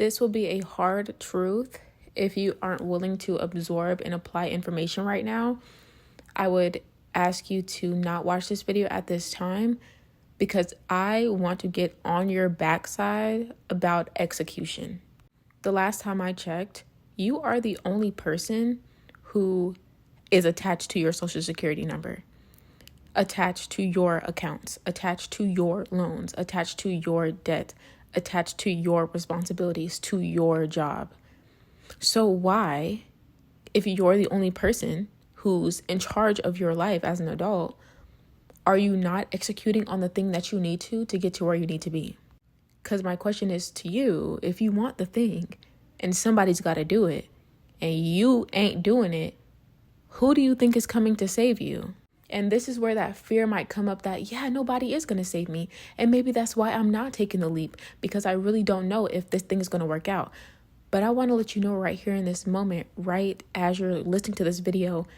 This will be a hard truth if you aren't willing to absorb and apply information right now. I would ask you to not watch this video at this time because I want to get on your backside about execution. The last time I checked, you are the only person who is attached to your social security number, attached to your accounts, attached to your loans, attached to your debt, attached to your responsibilities, to your job. So why, if you're the only person who's in charge of your life as an adult, are you not executing on the thing that you need to get to where you need to be? Because my question is to you, if you want the thing and somebody's got to do it and you ain't doing it, who do you think is coming to save you? And this is where that fear might come up that, yeah, nobody is going to save me. And maybe that's why I'm not taking the leap, because I really don't know if this thing is going to work out. But I want to let you know right here in this moment, right as you're listening to this video,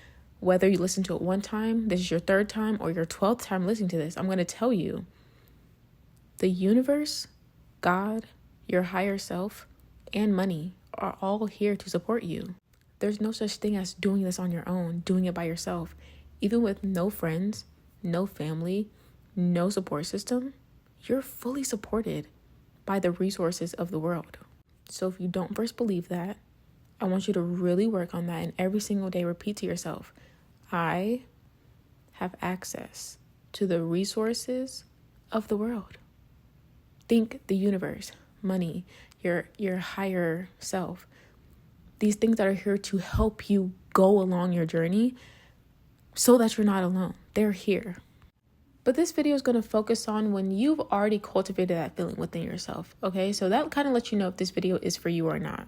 whether you listen to it one time, this is your third time, or your 12th time listening to this, I'm going to tell you, the universe, God, your higher self, and money are all here to support you. There's no such thing as doing this on your own, doing it by yourself. Even with no friends, no family, no support system, you're fully supported by the resources of the world. So if you don't first believe that, I want you to really work on that and every single day repeat to yourself, I have access to the resources of the world. Think the universe, money, your higher self. These things that are here to help you go along your journey so that you're not alone. They're here. But this video is going to focus on when you've already cultivated that feeling within yourself. Okay, so that kind of lets you know if this video is for you or not.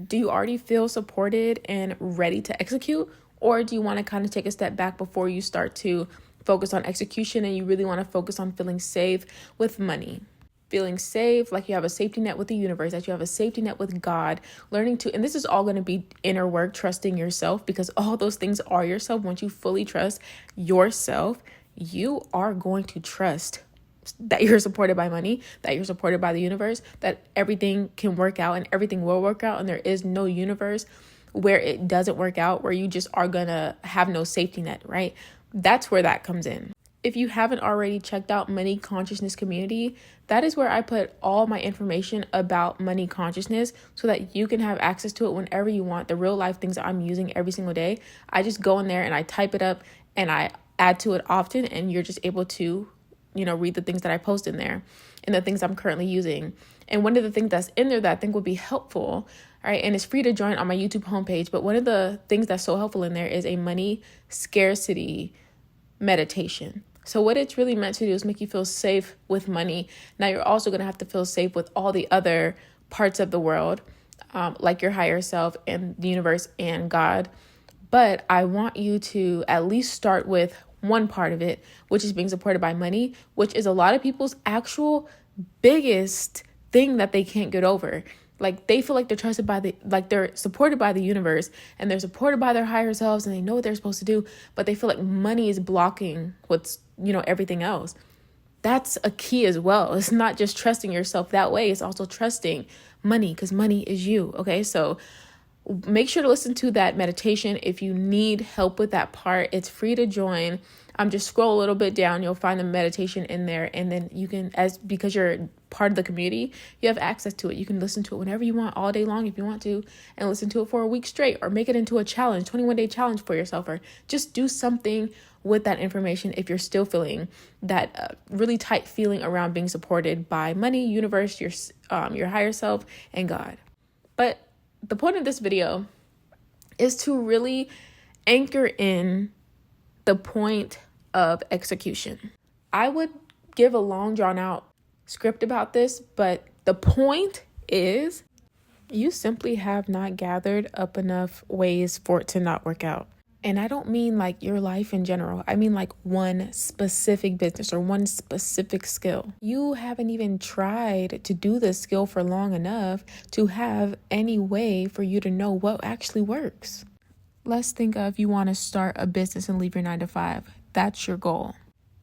Do you already feel supported and ready to execute? Or do you want to kind of take a step back before you start to focus on execution and you really want to focus on feeling safe with money? Feeling safe, like you have a safety net with the universe, that you have a safety net with God, learning to, and this is all going to be inner work, trusting yourself, because all those things are yourself. Once you fully trust yourself, you are going to trust that you're supported by money, that you're supported by the universe, that everything can work out and everything will work out. And there is no universe where it doesn't work out, where you just are going to have no safety net, right? That's where that comes in. If you haven't already checked out Money Consciousness Community, that is where I put all my information about money consciousness so that you can have access to it whenever you want. The real life things that I'm using every single day, I just go in there and I type it up and I add to it often, and you're just able to, read the things that I post in there and the things I'm currently using. And one of the things that's in there that I think would be helpful, all right, and it's free to join on my YouTube homepage, but one of the things that's so helpful in there is a money scarcity meditation. So what it's really meant to do is make you feel safe with money. Now you're also going to have to feel safe with all the other parts of the world, like your higher self and the universe and God. But I want you to at least start with one part of it, which is being supported by money, which is a lot of people's actual biggest thing that they can't get over. Like they feel like they're supported by the universe and they're supported by their higher selves and they know what they're supposed to do, but they feel like money is blocking what's, everything else. That's a key as well. It's not just trusting yourself that way. It's also trusting money, because money is you. Okay. So make sure to listen to that meditation. If you need help with that part, it's free to join. Just scroll a little bit down. You'll find the meditation in there. And then you can, because you're part of the community, you have access to it. You can listen to it whenever you want, all day long if you want to, and listen to it for a week straight, or make it into a challenge, 21-day challenge for yourself, or just do something with that information if you're still feeling that really tight feeling around being supported by money, universe, your higher self, and God. But the point of this video is to really anchor in the point of execution. I would give a long drawn out script about this, but the point is you simply have not gathered up enough ways for it to not work out. And I don't mean like your life in general. I mean like one specific business or one specific skill. You haven't even tried to do this skill for long enough to have any way for you to know what actually works. Let's think of you want to start a business and leave your 9 to 5. That's your goal.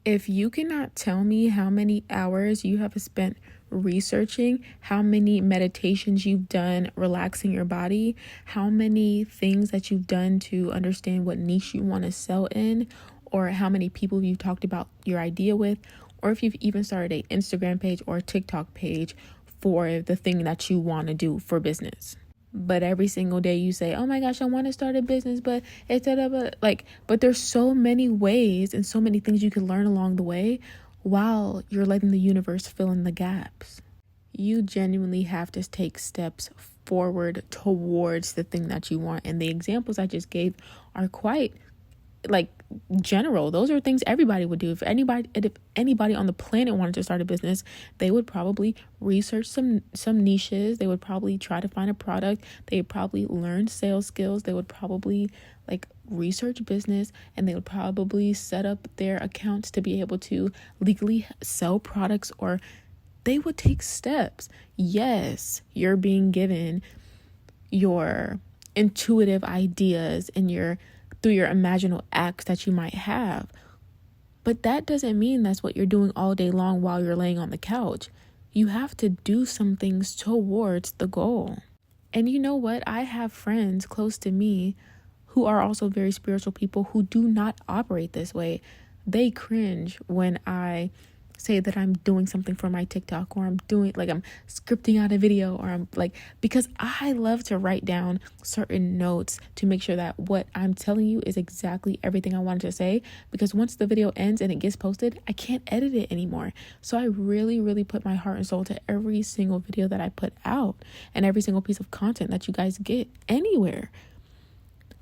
If you cannot tell me how many hours you have spent researching how many meditations you've done relaxing your body, how many things that you've done to understand what niche you want to sell in, or how many people you've talked about your idea with, or if you've even started an Instagram page or a TikTok page for the thing that you want to do for business. But every single day you say, oh my gosh, I want to start a business, but but there's so many ways and so many things you can learn along the way while you're letting the universe fill in the gaps. You genuinely have to take steps forward towards the thing that you want. And the examples I just gave are quite general. Those are things everybody would do. If anybody on the planet wanted to start a business, they would probably research some niches. They would probably try to find a product. They would probably learn sales skills. They would probably research business, and they would probably set up their accounts to be able to legally sell products, or they would take steps. Yes, you're being given your intuitive ideas and through your imaginal acts that you might have. But that doesn't mean that's what you're doing all day long while you're laying on the couch. You have to do some things towards the goal. And you know what? I have friends close to me who are also very spiritual people who do not operate this way. They cringe when I say that I'm doing something for my TikTok, or I'm scripting out a video, or because I love to write down certain notes to make sure that what I'm telling you is exactly everything I wanted to say, because once the video ends and it gets posted, I can't edit it anymore. So I really, really put my heart and soul to every single video that I put out and every single piece of content that you guys get anywhere.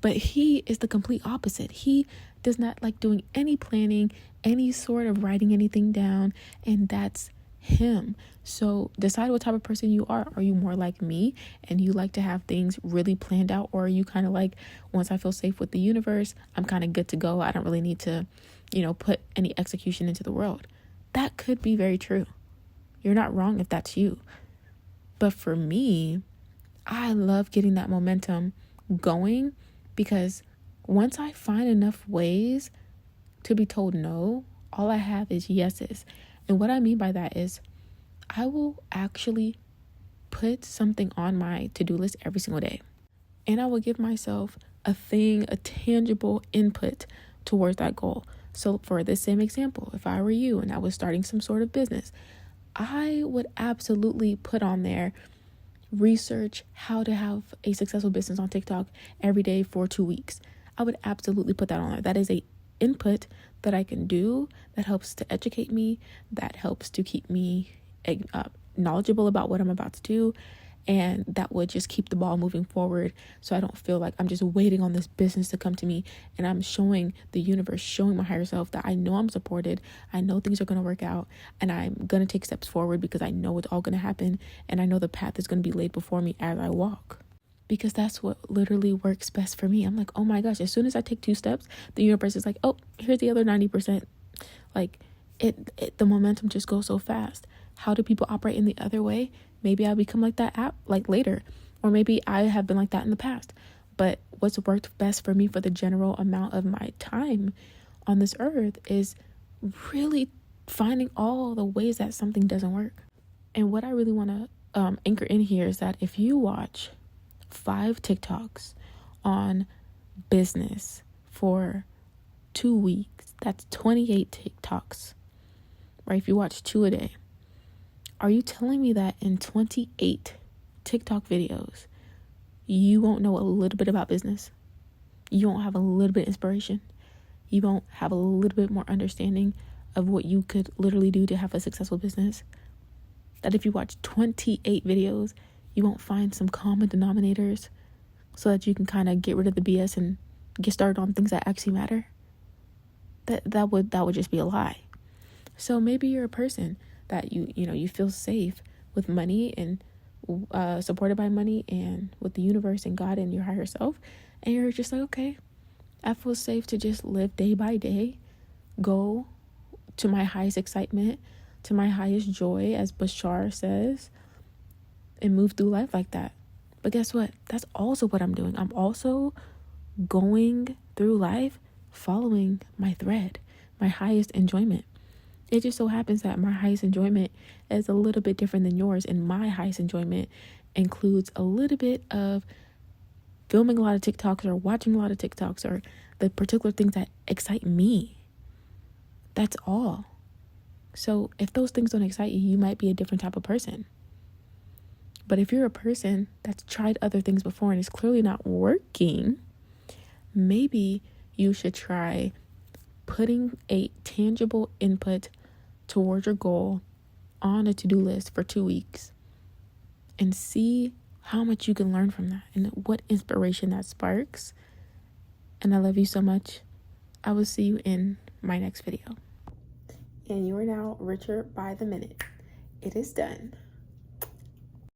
But he is the complete opposite. He does not like doing any planning, any sort of writing anything down, and that's him. So decide what type of person you are. Are you more like me and you like to have things really planned out, or are you kind of like, once I feel safe with the universe, I'm kind of good to go. I don't really need to, put any execution into the world. That could be very true. You're not wrong if that's you. But for me, I love getting that momentum going, because once I find enough ways to be told no, all I have is yeses. And what I mean by that is I will actually put something on my to-do list every single day. And I will give myself a tangible input towards that goal. So for this same example, if I were you and I was starting some sort of business, I would absolutely put on there, research how to have a successful business on TikTok every day for 2 weeks. I would absolutely put that on there. That is a input that I can do that helps to educate me, that helps to keep me knowledgeable about what I'm about to do, and that would just keep the ball moving forward, so I don't feel like I'm just waiting on this business to come to me, and I'm showing the universe, showing my higher self that I know I'm supported, I know things are going to work out, and I'm going to take steps forward because I know it's all going to happen, and I know the path is going to be laid before me as I walk. Because that's what literally works best for me. I'm like, oh my gosh, as soon as I take 2 steps, the universe is like, oh, here's the other 90%. The momentum just goes so fast. How do people operate in the other way? Maybe I'll become like that later, or maybe I have been like that in the past. But what's worked best for me for the general amount of my time on this earth is really finding all the ways that something doesn't work. And what I really want to anchor in here is that if you watch 5 TikToks on business for 2 weeks, that's 28 TikToks, right? If you watch 2 a day, are you telling me that in 28 TikTok videos, you won't know a little bit about business? You won't have a little bit of inspiration? You won't have a little bit more understanding of what you could literally do to have a successful business? That if you watch 28 videos, you won't find some common denominators so that you can kind of get rid of the BS and get started on things that actually matter? That would just be a lie. So maybe you're a person that you feel safe with money and supported by money and with the universe and God and your higher self, and you're just like, okay, I feel safe to just live day by day, go to my highest excitement, to my highest joy, as Bashar says, and move through life like that. But guess what? That's also what I'm doing. I'm also going through life following my thread, my highest enjoyment. It just so happens that my highest enjoyment is a little bit different than yours, and my highest enjoyment includes a little bit of filming a lot of TikToks or watching a lot of TikToks or the particular things that excite me. That's all. So if those things don't excite you, you might be a different type of person. But if you're a person that's tried other things before and it's clearly not working, maybe you should try putting a tangible input towards your goal on a to-do list for 2 weeks and see how much you can learn from that and what inspiration that sparks. And I love you so much. I will see you in my next video. And you are now richer by the minute. It is done.